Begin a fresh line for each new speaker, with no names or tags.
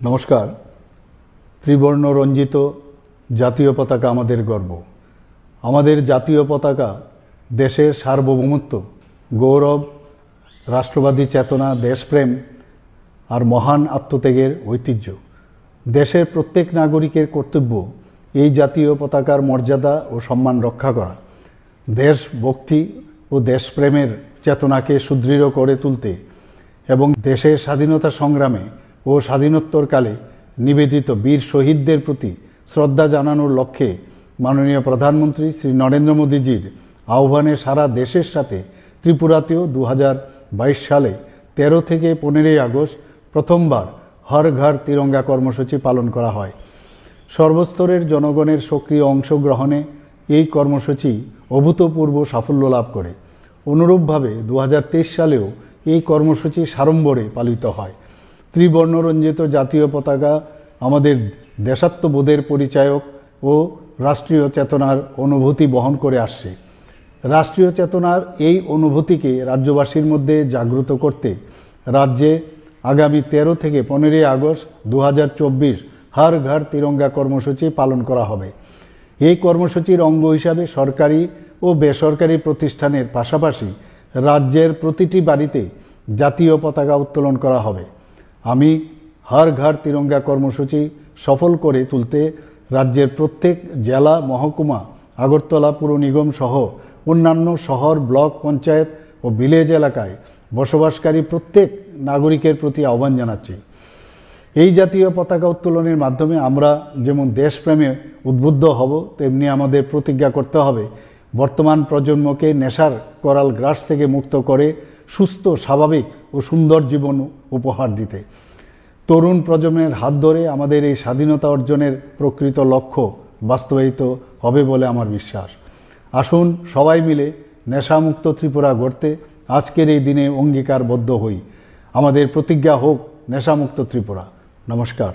নমস্কার। ত্রিবর্ণ রঞ্জিত জাতীয় পতাকা আমাদের গর্ব। আমাদের জাতীয় পতাকা দেশের সার্বভৌমত্ব, গৌরব, রাষ্ট্রবাদী চেতনা, দেশপ্রেম আর মহান আত্মত্যাগের ঐতিহ্য। দেশের প্রত্যেক নাগরিকের কর্তব্য এই জাতীয় পতাকার মর্যাদা ও সম্মান রক্ষা করা, দেশভক্তি ও দেশপ্রেমের চেতনাকে সুদৃঢ় করে তুলতে এবং দেশের স্বাধীনতা সংগ্রামে ও স্বাধীনোত্তরকালে নিবেদিত বীর শহীদদের প্রতি শ্রদ্ধা জানানোর লক্ষ্যে মাননীয় প্রধানমন্ত্রী শ্রী নরেন্দ্র মোদীজির আহ্বানে সারা দেশের সাথে ত্রিপুরাতেও 2022 সালে 13 থেকে 15 আগস্ট প্রথমবার হর ঘর তিরঙ্গা কর্মসূচি পালন করা হয়। সর্বস্তরের জনগণের সক্রিয় অংশগ্রহণে এই কর্মসূচি অভূতপূর্ব সাফল্য লাভ করে। অনুরূপভাবে 2023 সালেও এই কর্মসূচি সাড়ম্বরে পালিত হয়। ত্রিবর্ণরঞ্জিত জাতীয় পতাকা আমাদের দেশাত্মবোধের পরিচায়ক ও রাষ্ট্রীয় চেতনার অনুভূতি বহন করে আসছে। রাষ্ট্রীয় চেতনার এই অনুভূতিকে রাজ্যবাসীর মধ্যে জাগ্রত করতে রাজ্যে আগামী 13 থেকে 15 আগস্ট 2024 হর ঘর তিরঙ্গা কর্মসূচি পালন করা হবে। এই কর্মসূচির অঙ্গ হিসাবে সরকারি ও বেসরকারি প্রতিষ্ঠানের পাশাপাশি রাজ্যের প্রতিটি বাড়িতে জাতীয় পতাকা উত্তোলন করা হবে। আমি হর ঘর তিরঙ্গা কর্মসূচি সফল করে তুলতে রাজ্যের প্রত্যেক জেলা, মহকুমা, আগরতলা পুর নিগম সহ অন্যান্য শহর, ব্লক, পঞ্চায়েত ও ভিলেজ এলাকায় বসবাসকারী প্রত্যেক নাগরিকের প্রতি আহ্বান জানাচ্ছি। এই জাতীয় পতাকা উত্তোলনের মাধ্যমে আমরা যেমন দেশপ্রেমে উদ্বুদ্ধ হব, তেমনি আমাদের প্রতিজ্ঞা করতে হবে বর্তমান প্রজন্মকে নেশার করাল গ্রাস থেকে মুক্ত করে সুস্থ, স্বাভাবিক ও সুন্দর জীবন উপহার দিতে। তরুণ প্রজন্মের হাত ধরে আমাদের এই স্বাধীনতা অর্জনের প্রকৃত লক্ষ্য বাস্তবায়িত হবে বলে আমার বিশ্বাস। আসুন সবাই মিলে নেশামুক্ত ত্রিপুরা গড়তে আজকের এই দিনে অঙ্গীকারবদ্ধ হই। আমাদের প্রতিজ্ঞা হোক নেশামুক্ত ত্রিপুরা। নমস্কার।